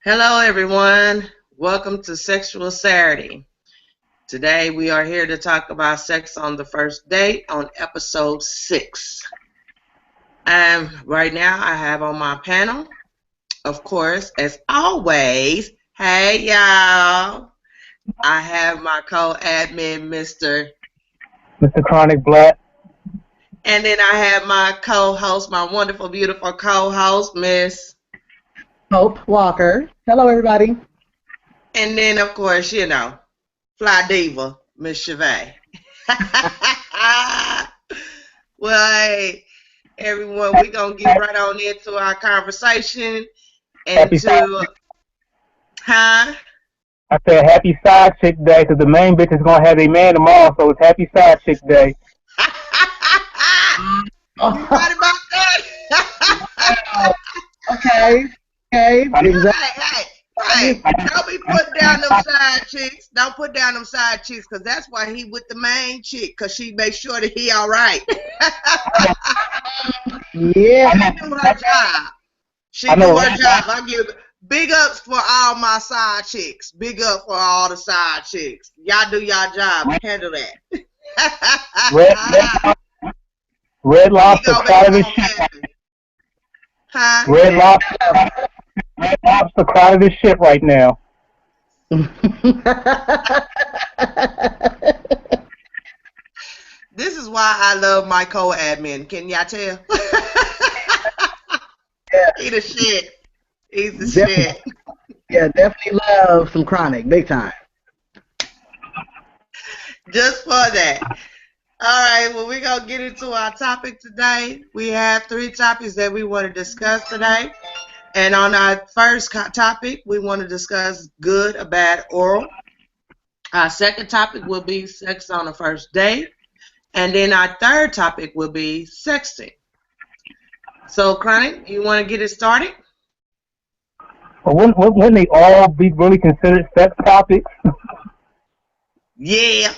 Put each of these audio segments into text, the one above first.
Hello, everyone. Welcome to Sexual Saturday. Today, we are here to talk about sex on the first date on episode 6. And right now, I have on my panel, of course, as always, hey, y'all. I have my co admin, Mr. Chronic Black. And then I have my co host, my wonderful, beautiful co host, Miss. Hope Walker. Hello, everybody. And then, of course, Fly Diva, Miss Chavez. Well, hey, everyone, we're going to get right on into our conversation. Huh? I said happy side chick day because the main bitch is going to have a man tomorrow, so it's happy side chick day. You right about that? Okay. Exactly. Hey, don't be putting down them side chicks. Don't put down them side chicks because that's why he with the main chick because she makes sure that he all right. Yeah. She do her job. She do her job. I give big ups for all my side chicks. Big up for all the side chicks. Y'all do y'all job. Handle that. Red Lobster proud of his shit. Huh? Red Lobster proud of his shit right now. This is why I love my co-admin. Can y'all tell? He the shit. He's the shit. Yeah, definitely love some Chronic, big time. Just for that. All right, well, we're going to get into our topic today. We have 3 topics that we want to discuss today. And on our first topic, we want to discuss good or bad oral. Our second topic will be sex on the first date. And then our third topic will be sexting. So, Chronic, you want to get it started? Well, wouldn't they all be really considered sex topics? Yeah.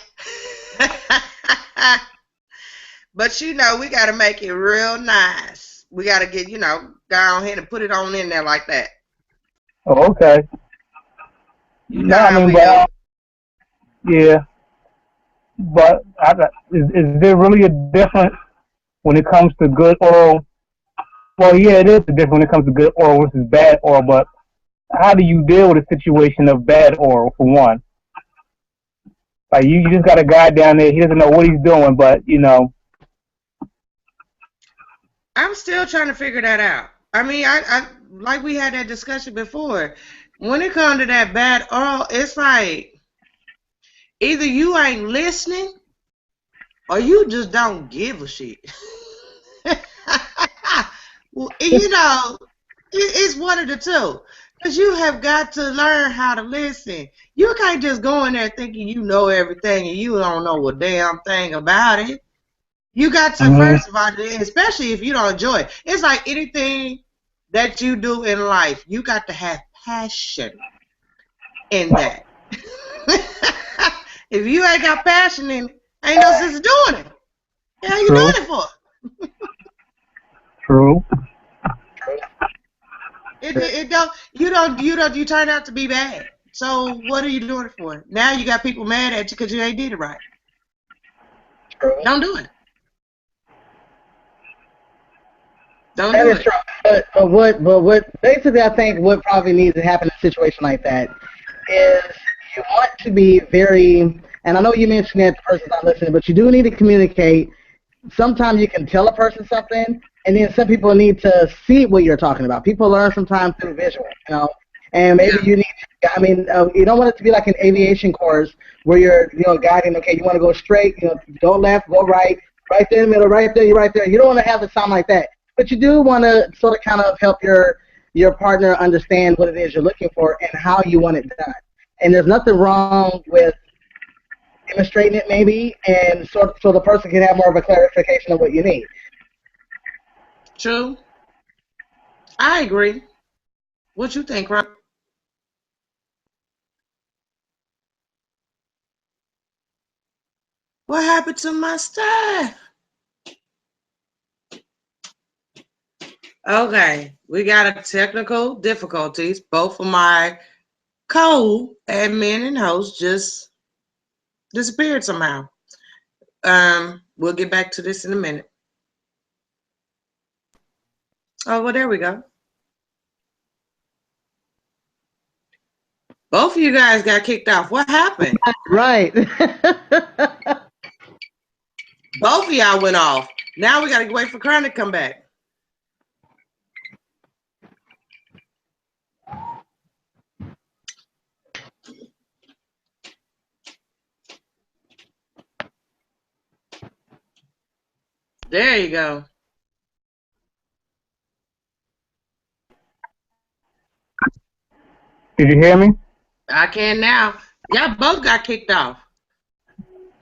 But we got to make it real nice. We got to get, go ahead and put it on in there like that. Oh, okay. Yeah. But is there really a difference when it comes to good oral? Well, yeah, it is a difference when it comes to good oral versus bad oral, but how do you deal with a situation of bad oral, for one? Like, you just got a guy down there, he doesn't know what he's doing, but, I'm still trying to figure that out. I mean, I like we had that discussion before. When it comes to that bad oral, it's like either you ain't listening or you just don't give a shit. Well, it's one of the two. Because you have got to learn how to listen. You can't just go in there thinking you know everything and you don't know a damn thing about it. You got to, first of all, especially if you don't enjoy it. It's like anything that you do in life, you got to have passion in that. If you ain't got passion in it, ain't no sense doing it. How you doing it for? True. You turn out to be bad. So what are you doing it for? Now you got people mad at you because you ain't did it right. True. Don't do it. Don't do it. True. But basically I think what probably needs to happen in a situation like that is you want to be very, and I know you mentioned that the person's not listening, but you do need to communicate. Sometimes you can tell a person something, and then some people need to see what you're talking about. People learn sometimes through visual, and maybe you need to, you don't want it to be like an aviation course where you're, guiding, okay, you want to go straight, go left, go right there in the middle, right there, you're right there. You don't want to have it sound like that. But you do want to sort of kind of help your partner understand what it is you're looking for and how you want it done. And there's nothing wrong with demonstrating it maybe, and so the person can have more of a clarification of what you need. True. I agree. What you think, Rob? What happened to my stuff? Okay, we got a technical difficulties. Both of my co-admin and hosts just disappeared somehow. We'll get back to this in a minute. Oh, well, there we go. Both of you guys got kicked off. What happened? Right. Both of y'all went off. Now we gotta wait for Crown to come back. There you go. Did you hear me? I can now. Y'all both got kicked off.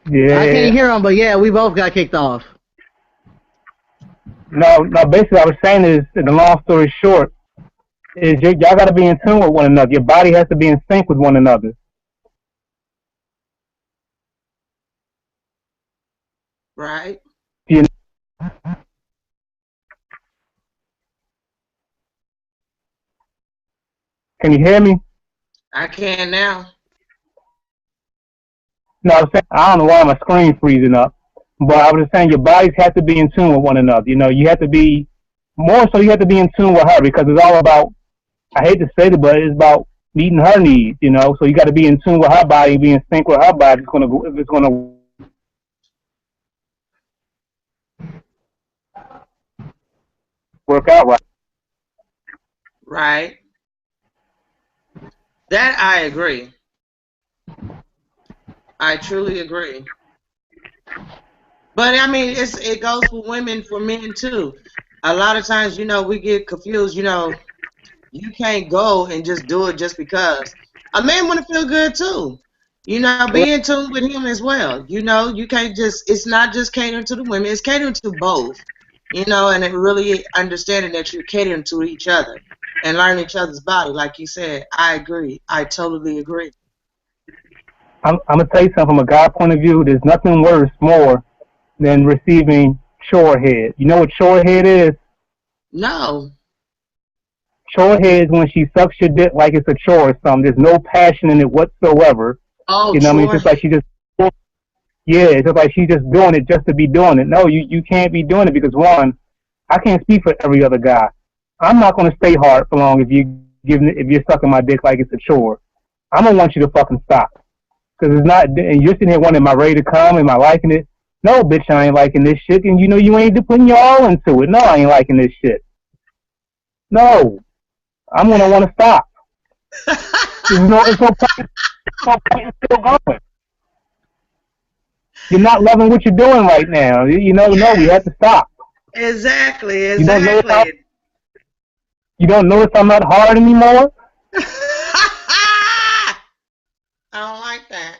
Yeah. I can't hear him, but yeah, we both got kicked off. No, basically I was saying is, the long story short, is y'all got to be in tune with one another. Your body has to be in sync with one another. Right. You Can you hear me? I can now. No, I was saying, I don't know why my screen freezing up, but I was just saying your bodies have to be in tune with one another. You know, you have to be, more so you have to be in tune with her, because it's all about, I hate to say it, but it's about meeting her needs, you know. So you got to be in tune with her body, be in sync with her body. If it's gonna work out right. Right. That I agree. I truly agree. But I mean, it goes for women, for men too. A lot of times, we get confused. You can't go and just do it just because. A man want to feel good too. Be in tune with him as well. You can't just. It's not just catering to the women. It's catering to both. And it really understanding that you're catering to each other and learning each other's body. Like you said, I agree. I totally agree. I'm gonna tell you something from a guy point of view. There's nothing worse more than receiving chore head. You know what chore head is? No. Chore head is when she sucks your dick like it's a chore or something. There's no passion in it whatsoever. Oh, You know what I mean? It's just like it's just like she's just doing it just to be doing it. No, you can't be doing it because, one, I can't speak for every other guy. I'm not gonna stay hard for long if you're sucking my dick like it's a chore. I'm gonna want you to fucking stop. Because it's not, and you're sitting here wondering, am I ready to come? Am I liking it? No, bitch, I ain't liking this shit. And you ain't putting your all into it. No, I ain't liking this shit. No, I'm gonna want to stop. It's no point in still going. You're not loving what you're doing right now. No, we have to stop. Exactly. You don't notice I'm not hard anymore? I don't like that.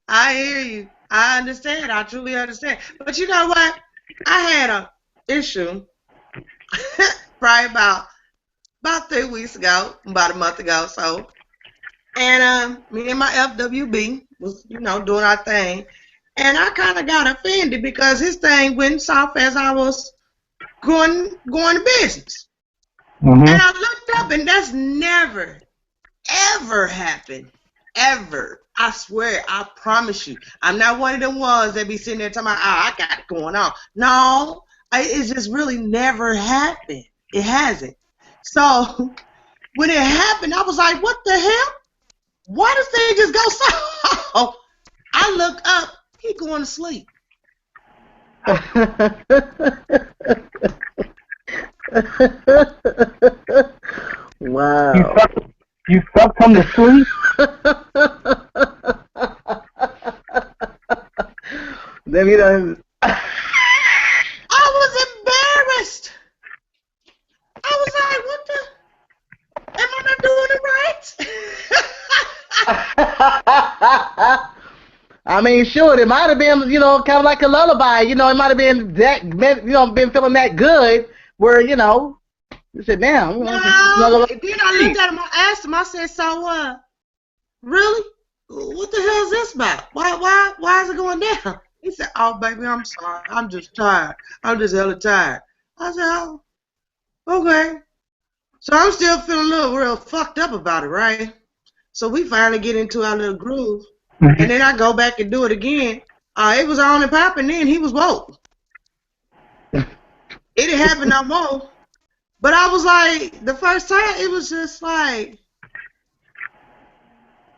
I hear you. I understand. I truly understand. But you know what? I had a issue probably about 3 weeks ago, about a month ago, so. And me and my FWB was, doing our thing. And I kind of got offended because his thing went south as I was going to business. Mm-hmm. And I looked up, and that's never, ever happened. Ever. I swear, I promise you. I'm not one of them ones that be sitting there talking about, I got it going on. No, it's just really never happened. It hasn't. So when it happened, I was like, what the hell? Why does thing just go south? I look up, he going to sleep. Wow. You sucked him to sleep? Then he done. I was embarrassed. I was like, what the? Am I not doing it right? I mean, sure, it might have been, kind of like a lullaby. It might have been that, been feeling that good where, you said, damn. No, then I looked at him, I asked him, I said, so, really? what the hell is this about? Why is it going down? He said, oh, baby, I'm sorry. I'm just tired. I'm just hella tired. I said, oh, okay. So I'm still feeling a little real fucked up about it, right? So we finally get into our little groove. And then I go back and do it again. It was on and popping then. He was woke. It didn't happen no more. But I was like, the first time, it was just like,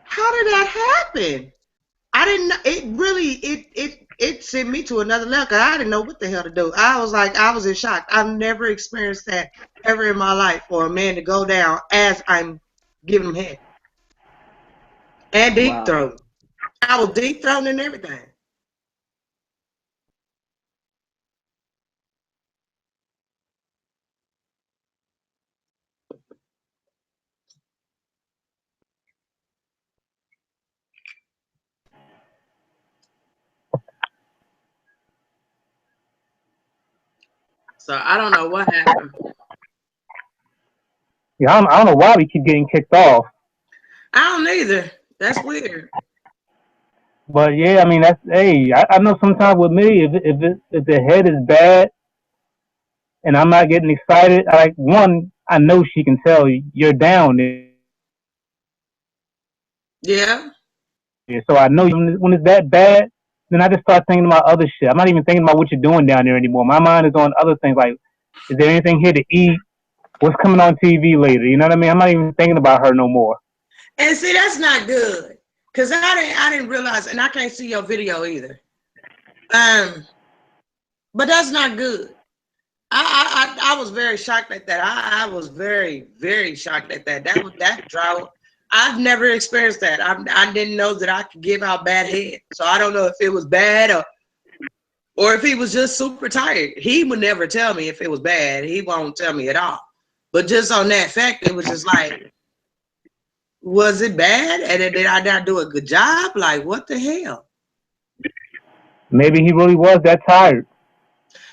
how did that happen? I didn't. It sent me to another level because I didn't know what the hell to do. I was in shock. I've never experienced that ever in my life for a man to go down as I'm giving him head and deep throat. I was deep throating and everything. So I don't know what happened. Yeah, I don't know why we keep getting kicked off. I don't either. That's weird. But yeah, I mean I know sometimes with me if the head is bad and I'm not getting excited, I know she can tell you're down there. Yeah. So I know when it's that bad, then I just start thinking about other shit. I'm not even thinking about what you're doing down there anymore. My mind is on other things like, is there anything here to eat? What's coming on TV later? You know what I mean? I'm not even thinking about her no more. And see, that's not good. Cause I didn't realize, and I can't see your video either. But that's not good. I was very shocked at that. I was very, very shocked at that. That drought. I've never experienced that. I didn't know that I could give out bad head. So I don't know if it was bad or if he was just super tired. He would never tell me if it was bad. He won't tell me at all. But just on that fact, it was just like, was it bad? And did I not do a good job? Like, what the hell? Maybe he really was that tired.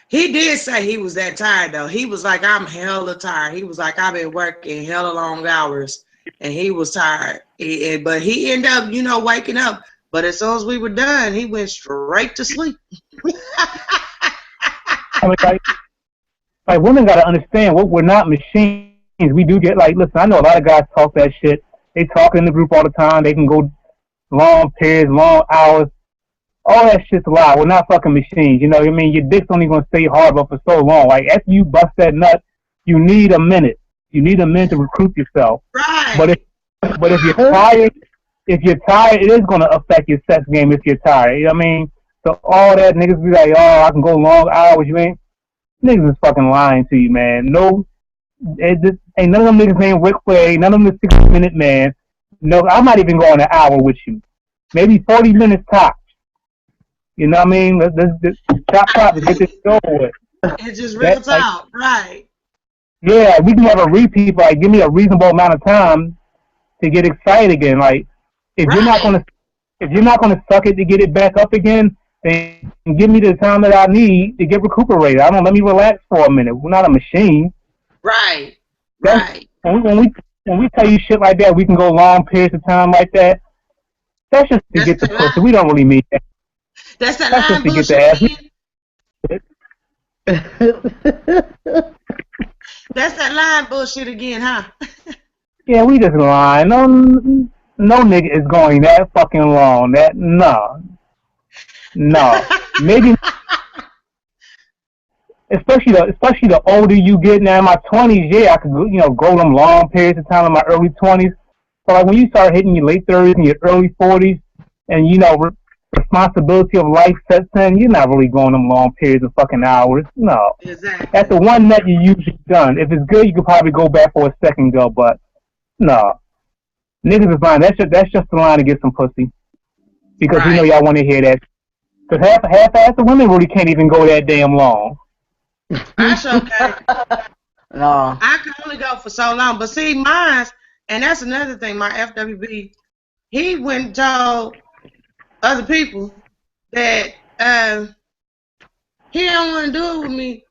He did say he was that tired, though. He was like, I'm hella tired. He was like, I've been working hella long hours, and he was tired. But he ended up, waking up. But as soon as we were done, he went straight to sleep. I mean, like women got to understand, we're not machines. We do get listen, I know a lot of guys talk that shit. They talk in the group all the time. They can go long periods, long hours. All that shit's a lie. We're not fucking machines. You know what I mean? Your dick's only going to stay hard but for so long. Like, after you bust that nut, you need a minute. You need a minute to recruit yourself. Right. But if you're tired, it is going to affect your sex game if you're tired. You know what I mean? So all that niggas be like, oh, I can go long hours. You ain't. Niggas is fucking lying to you, man. No, ain't none of them niggas named Ric Flair. Ain't none of them is 60-minute man. No, I'm not even going an hour with you. Maybe 40 minutes tops. You know what I mean? Let's chop and get this over with. It's just real talk, right? Yeah, we can have a repeat, but give me a reasonable amount of time to get excited again. Like, if you're not gonna suck it to get it back up again, then give me the time that I need to get recuperated. Let me relax for a minute. We're not a machine. Right. When we tell you shit like that, we can go long periods of time like that. That's just to get the pussy. We don't really mean that. That's that line bullshit. That's that line bullshit again, huh? Yeah, we just lying. No nigga is going that fucking long. No. Maybe, especially the older you get. Now in my 20s, yeah, I could go them long periods of time in my early 20s. But like when you start hitting your late 30s and your early 40s, and responsibility of life sets in, you're not really going them long periods of fucking hours. No. Exactly. That's the one that you usually done. If it's good, you could probably go back for a second go, but no. Niggas is lying. That's just the line to get some pussy. Because right. Y'all want to hear that. Because half the women really can't even go that damn long. I sure can. No. I can only go for so long. But see, mine, and that's another thing, my FWB, he went and told other people that he don't want to do it with me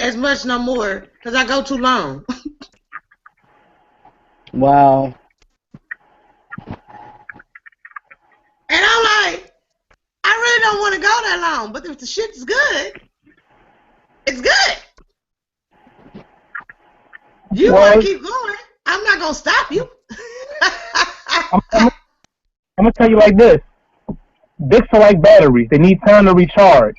as much no more because I go too long. Wow. don't want to go that long, but if the shit is good, it's good. You want to keep going. I'm not going to stop you. I'm going to tell you like this. Dicks are like batteries. They need time to recharge.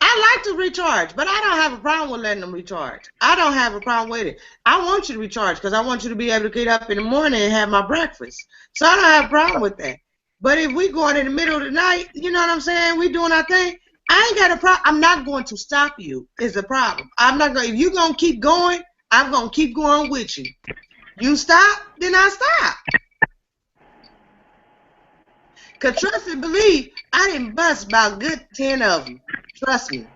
I like to recharge, but I don't have a problem with letting them recharge. I don't have a problem with it. I want you to recharge because I want you to be able to get up in the morning and have my breakfast. So I don't have a problem with that. But if we going in the middle of the night, you know what I'm saying? We doing our thing. I ain't got a problem. I'm not going to stop you. Is the problem? I'm not going. If you gonna keep going, I'm gonna keep going with you. You stop, then I stop. Cause trust and believe, I didn't bust about good 10 of them. Trust me,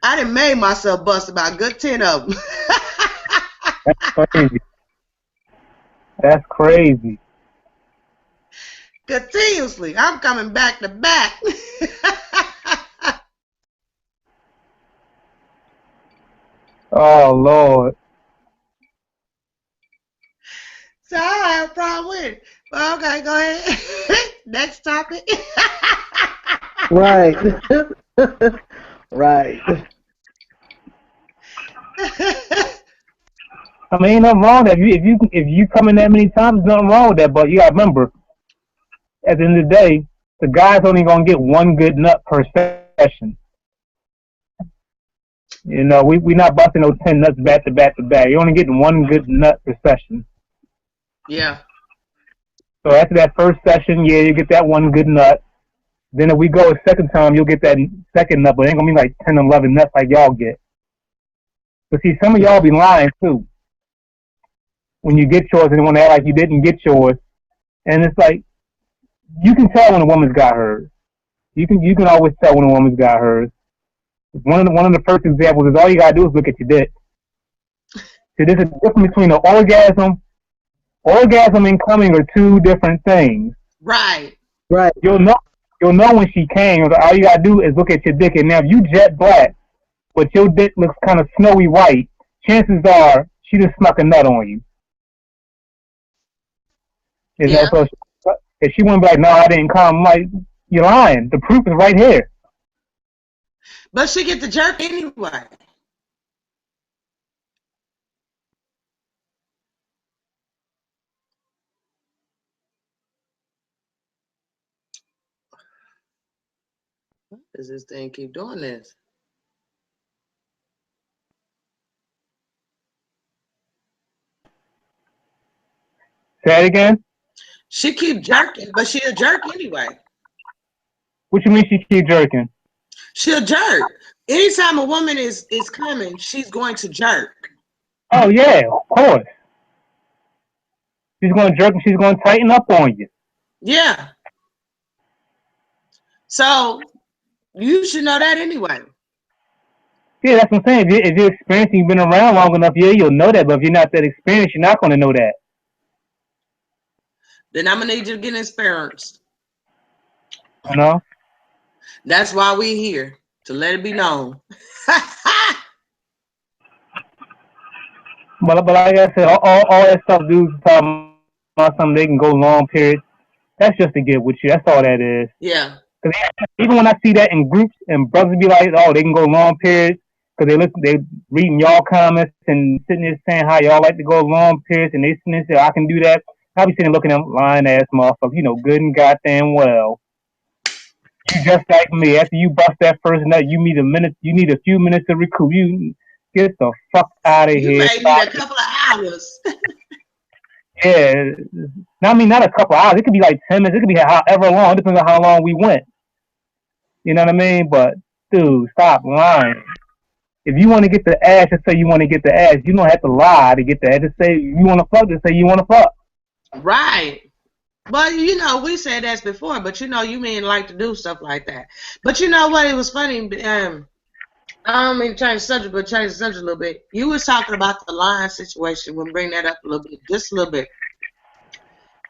I done made myself bust about good 10 of them. That's crazy. That's crazy. Continuously, I'm coming back to back. Oh Lord. So I don't have a problem with it. Well, okay, go ahead. Next topic. Right. Right. I mean, ain't nothing wrong with that. If you come in that many times, there's nothing wrong with that. But you gotta remember, at the end of the day, the guy's only gonna get one good nut per session. You know, we not busting those 10 nuts back to back to back. You're only getting one good nut per session. Yeah. So after that first session, yeah, you get that one good nut. Then if we go a second time, you'll get that second nut, but it ain't gonna be like 10, 11 nuts like y'all get. But see, some of y'all be lying too. When you get yours and you want to act like you didn't get yours, and it's like you can tell when a woman's got hers. You can always tell when a woman's got hers. One of the first examples is all you gotta do is look at your dick. See, there's a difference between an orgasm. Orgasm and coming are two different things. Right. Right. You'll know when she came. All you gotta do is look at your dick, and now if you jet black, but your dick looks kind of snowy white, chances are she just snuck a nut on you. Yeah. So if she wouldn't be like, no, I didn't come, I'm like, you're lying. The proof is right here. But she get the jerk anyway. Why does this thing keep doing this? Say it again. She keep jerking, but she a jerk anyway. What you mean she keep jerking? She a jerk. Anytime a woman is coming, she's going to jerk. Oh yeah, of course. She's gonna jerk and she's gonna tighten up on you. Yeah. So you should know that anyway. Yeah, that's what I'm saying. If you're experienced, you've been around long enough, yeah, you'll know that. But if you're not that experienced, you're not gonna know that. Then I'm gonna need you to get experienced. You know. That's why we here, to let it be known. But like I said, all that stuff dudes talking about something they can go long periods. That's just to get with you. That's all that is. Yeah. Cause even when I see that in groups and brothers be like, oh, they can go long periods because they reading y'all comments and sitting there saying how y'all like to go long periods and they sitting there saying I can do that. I be sitting looking at them lying ass motherfuckers, you know, good and goddamn well. You just like me. After you bust that first nut, you need a few minutes to recoup. You get the fuck out of here. You may need a couple of hours. Yeah. I mean, not a couple of hours. It could be like 10 minutes. It could be however long. It depends on how long we went. You know what I mean? But, dude, stop lying. If you want to get the ass, just say you want to get the ass. You don't have to lie to get the ass. Just say you want to fuck, just say you want to fuck. Right. But, you know, we said that before, but, you know, you mean like to do stuff like that. But, you know what? It was funny. I don't mean to change the subject, but change the subject a little bit. You was talking about the line situation. We'll bring that up a little bit, just a little bit.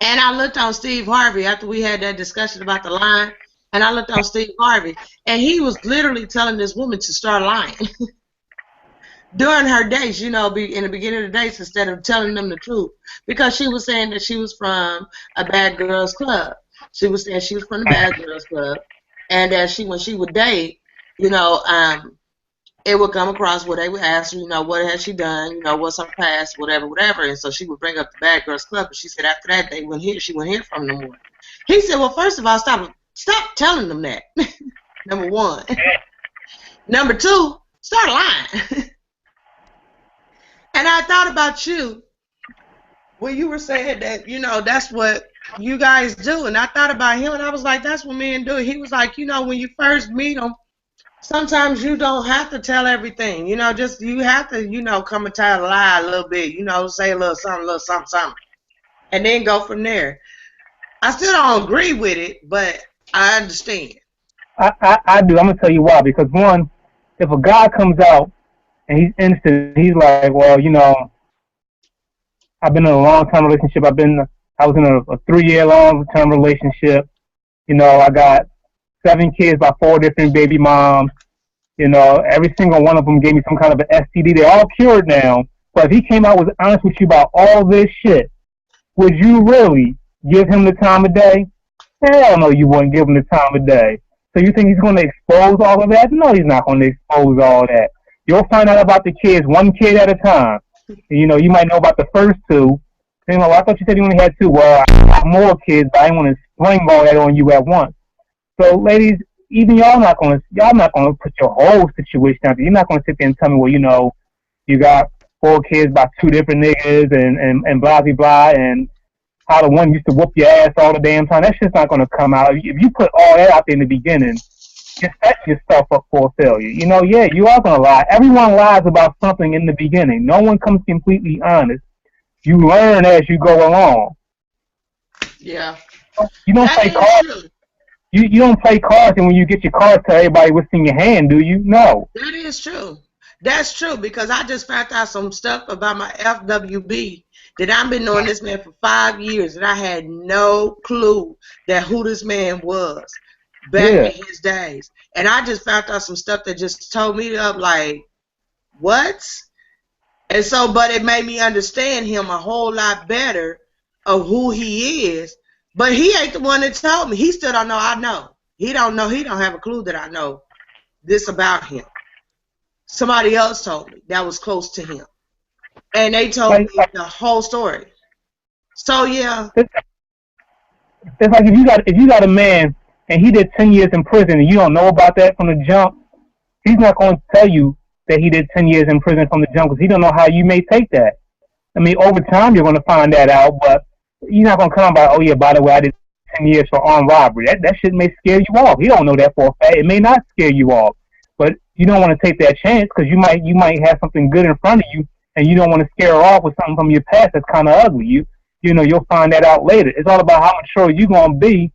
And I looked on Steve Harvey after we had that discussion about the line, and I looked on Steve Harvey, and he was literally telling this woman to start lying. During her dates, you know, in the beginning of the dates, instead of telling them the truth, because she was saying that she was from a bad girls club. She was saying she was from the bad girls club, and that when she would date, you know, it would come across where they would ask her, you know, what has she done, you know, what's her past, whatever, whatever. And so she would bring up the Bad Girls Club, and she said after that she wouldn't hear from them no more. He said, well, first of all, stop telling them that. Number one. Number two, start lying. And I thought about you when you were saying that, you know, that's what you guys do. And I thought about him, and I was like, that's what men do. He was like, you know, when you first meet them, sometimes you don't have to tell everything. You know, just you have to, you know, come and tell a lie a little bit. You know, say a little something, and then go from there. I still don't agree with it, but I understand. I do. I'm gonna tell you why. Because one, if a guy comes out and he's instant, he's like, well, you know, I've been in a long time relationship. I was in a 3-year long term relationship. You know, I got 7 kids by 4 different baby moms. You know, every single one of them gave me some kind of an STD. They're all cured now. But if he came out was honest with you about all this shit, would you really give him the time of day? Hell no, you wouldn't give him the time of day. So you think he's going to expose all of that? No, he's not going to expose all that. You'll find out about the kids 1 kid at a time. You know, you might know about the first 2. You know, I thought you said you only had 2. Well, I have more kids, but I didn't want to spring all that on you at once. So, ladies, even y'all not gonna put your whole situation out there. You're not gonna sit there and tell me, well, you know, you got 4 kids by 2 different niggas and blah blah blah, and how the one used to whoop your ass all the damn time. That shit's not gonna come out. If you put all that out there in the beginning, you're setting yourself up for failure. You know, yeah, you are gonna lie. Everyone lies about something in the beginning. No one comes completely honest. You learn as you go along. Yeah. You don't play cards. You don't play cards, and when you get your cards, tell everybody what's in your hand, do you? No. That is true. That's true, because I just found out some stuff about my FWB that I've been knowing this man for 5 years, and I had no clue that who this man was back in his days. And I just found out some stuff that just told me up like, what? And so, but it made me understand him a whole lot better of who he is. But he ain't the one that told me. He still don't know I know. He don't know. He don't have a clue that I know this about him. Somebody else told me that was close to him. And they told me the whole story. So, yeah. It's like if you got a man and he did 10 years in prison and you don't know about that from the jump, he's not going to tell you that he did 10 years in prison from the jump because he don't know how you may take that. I mean, over time you're going to find that out, but you're not going to come by, oh, yeah, by the way, I did 10 years for armed robbery. That shit may scare you off. He don't know that for a fact. It may not scare you off. But you don't want to take that chance because you might have something good in front of you and you don't want to scare her off with something from your past that's kind of ugly. You know, you'll find that out later. It's all about how mature you're going to be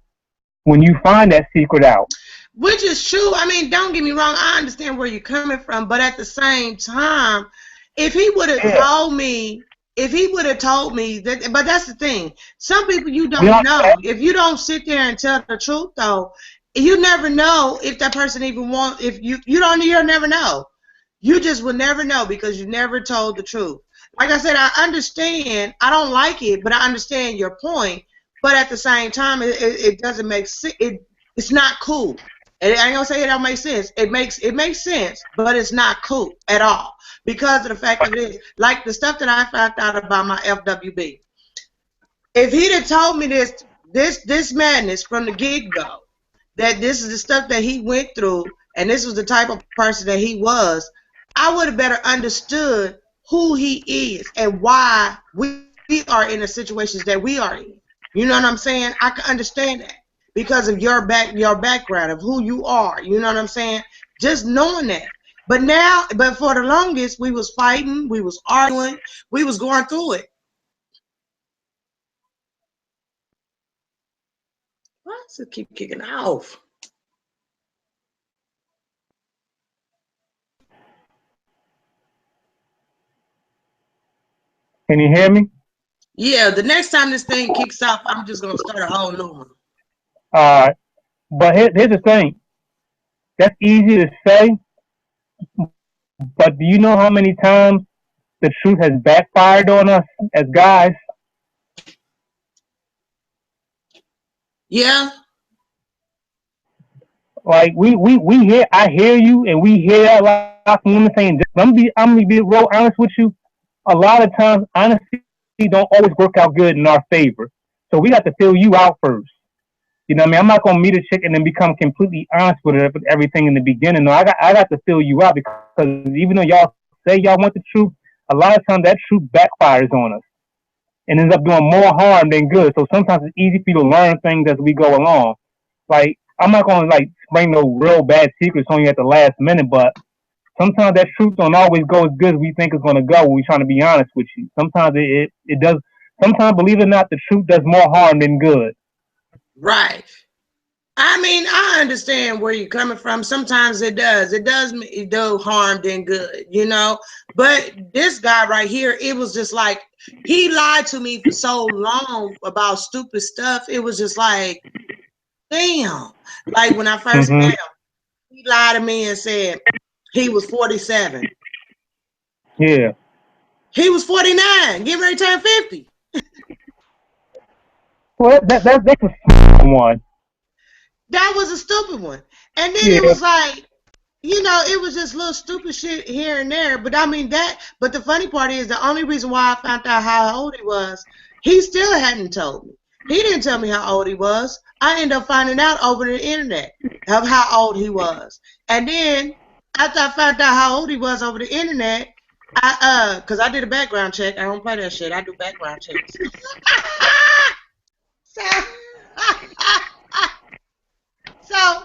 when you find that secret out. Which is true. I mean, don't get me wrong. I understand where you're coming from. But at the same time, if he would have told me, that, but that's the thing. Some people you don't know. If you don't sit there and tell the truth, though, you never know if that person even wants. If you'll never know. You just will never know because you never told the truth. Like I said, I understand. I don't like it, but I understand your point. But at the same time, it doesn't make sense. It's not cool. And I ain't gonna say it don't make sense. It makes sense, but it's not cool at all because of the fact that it is like the stuff that I found out about my FWB. If he'd have told me this madness from the get-go, that this is the stuff that he went through, and this was the type of person that he was, I would have better understood who he is and why we are in the situations that we are in. You know what I'm saying? I can understand that because of your background of who you are. You know what I'm saying? Just knowing that. But for the longest, we was fighting, we was arguing, we was going through it. Why does it keep kicking off? Can you hear me? Yeah, the next time this thing kicks off, I'm just going to start a whole new one. All right. But here's the thing. That's easy to say, but do you know how many times the truth has backfired on us as guys? Yeah. Like we hear, I hear you, and we hear a lot from women saying. I'm gonna be real honest with you. A lot of times, honesty don't always work out good in our favor. So we got to feel you out first. You know what I mean? I'm not gonna meet a chick and then become completely honest with her with everything in the beginning. No, I got to feel you out because even though y'all say y'all want the truth, a lot of times that truth backfires on us and ends up doing more harm than good. So sometimes it's easy for you to learn things as we go along. Like I'm not gonna like bring no real bad secrets on you at the last minute, but sometimes that truth don't always go as good as we think it's gonna go when we're trying to be honest with you. Sometimes it does. Sometimes, believe it or not, the truth does more harm than good. Right. I mean, I understand where you're coming from. Sometimes it does. It does do harm than good, you know. But this guy right here, it was just like he lied to me for so long about stupid stuff. It was just like, damn. Like when I first met Mm-hmm. him, he lied to me and said he was 47. Yeah. He was 49, getting ready to turn 50. Well, that's a one. That was a stupid one. And then it Yeah. was like, you know, it was just little stupid shit here and there. But I mean but the funny part is the only reason why I found out how old he was, he still hadn't told me. He didn't tell me how old he was. I ended up finding out over the internet of how old he was. And then after I found out how old he was over the internet, cause I did a background check. I don't play that shit. I do background checks. So so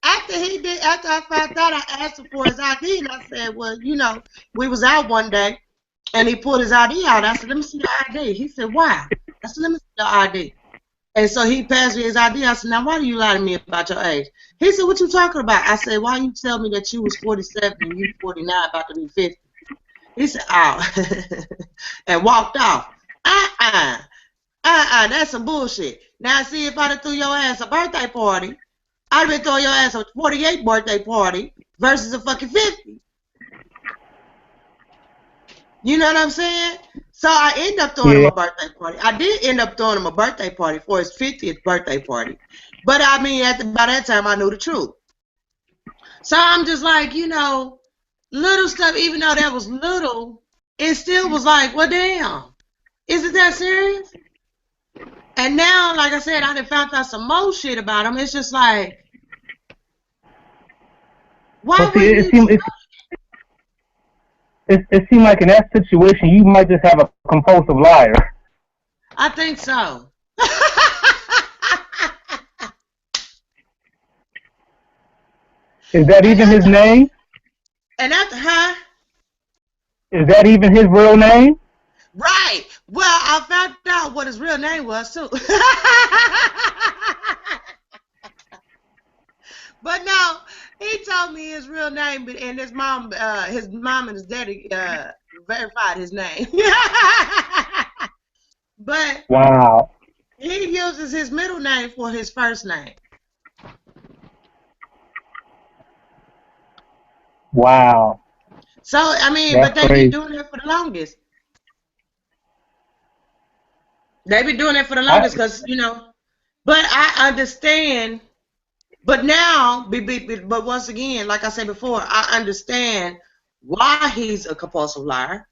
after I found out, I asked him for his ID, and I said, well, you know, we was out one day, and he pulled his ID out. I said, let me see your ID. He said, why? I said, let me see your ID. And so he passed me his ID. I said, now, why do you lie to me about your age? He said, what you talking about? I said, why you tell me that you was 47 and you 49, about to be 50? He said, oh, and walked off. That's some bullshit. Now, see, if I'd have threw your ass a birthday party, I'd have been throwing your ass a 48 birthday party versus a fucking 50. You know what I'm saying? So I ended up throwing him Yeah. a birthday party. I did end up throwing him a birthday party for his 50th birthday party. But I mean, by that time, I knew the truth. So I'm just like, you know, little stuff, even though that was little, it still was like, well, damn. Is it that serious? And now, like I said, I done found out some more shit about him. It's just like, why But see, wouldn't you trust? it seemed like in that situation you might just have a compulsive liar. I think so. Is that and even his after, name? and after, huh? Is that even his real name? Right. Well, I found out what his real name was too. But no, he told me his real name, and his mom and his daddy verified his name. But Wow. he uses his middle name for his first name. Wow. So I mean, but That's they been crazy. doing that for the longest. They've been doing that for the I, longest because you know. But I understand. But now, but once again, like I said before, I understand why he's a compulsive liar.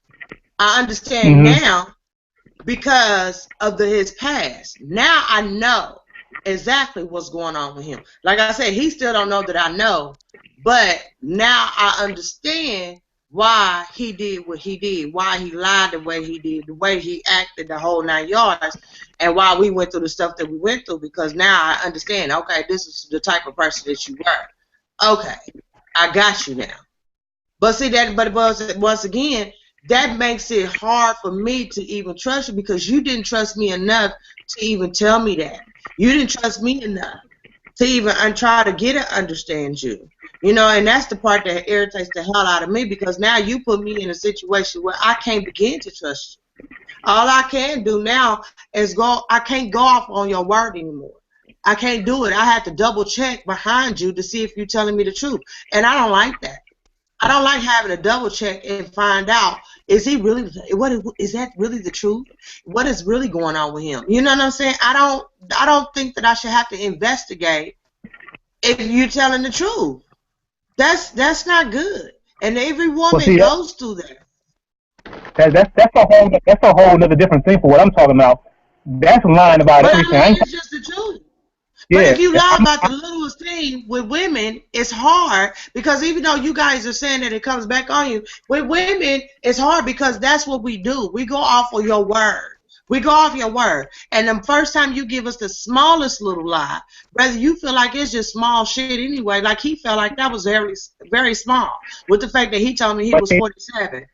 I understand mm-hmm. now because of his past. Now I know exactly what's going on with him. Like I said, he still don't know that I know, but now I understand why he did what he did, why he lied the way he did, the way he acted, the whole 9 yards, and why we went through the stuff that we went through. Because now I understand. Okay, this is the type of person that you were. Okay, I got you now. But see that, but once again, that makes it hard for me to even trust you because you didn't trust me enough to even tell me that. You didn't trust me enough to even try to get to understand you. You know, and that's the part that irritates the hell out of me because now you put me in a situation where I can't begin to trust you. All I can do now is I can't go off on your word anymore. I can't do it. I have to double check behind you to see if you're telling me the truth. And I don't like that. I don't like having to double check and find out, is he really, is that really the truth? What is really going on with him? You know what I'm saying? I don't think that I should have to investigate if you're telling the truth. That's not good. And every woman see, goes through that. That's a whole other different thing for what I'm talking about. That's lying about But I everything. mean, it's just the truth. But Yeah, if you lie about the littlest thing with women, it's hard because even though you guys are saying that it comes back on you, with women, it's hard because that's what we do. We go off of your word. We go off your word. And the first time you give us the smallest little lie, whether you feel like it's just small shit anyway, like he felt like that was very, very small. With the fact that he told me he was 47.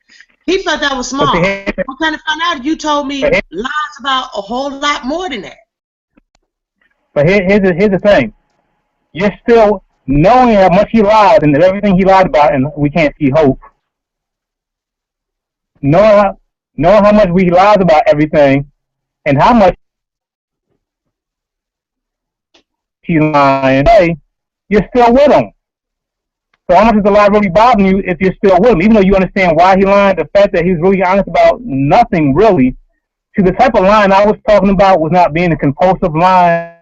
He felt that was small. What kind of find out you told me lies about a whole lot more than that? But here's the thing. You're still knowing how much he lied and everything he lied about, and we can't see hope. Knowing how much we lied about everything, and how much he lying, you're still with him. So how much is the lie really bothering you if you're still with him? Even though you understand why he lied, the fact that he's really honest about nothing really. See, the type of lying I was talking about was not being a compulsive lying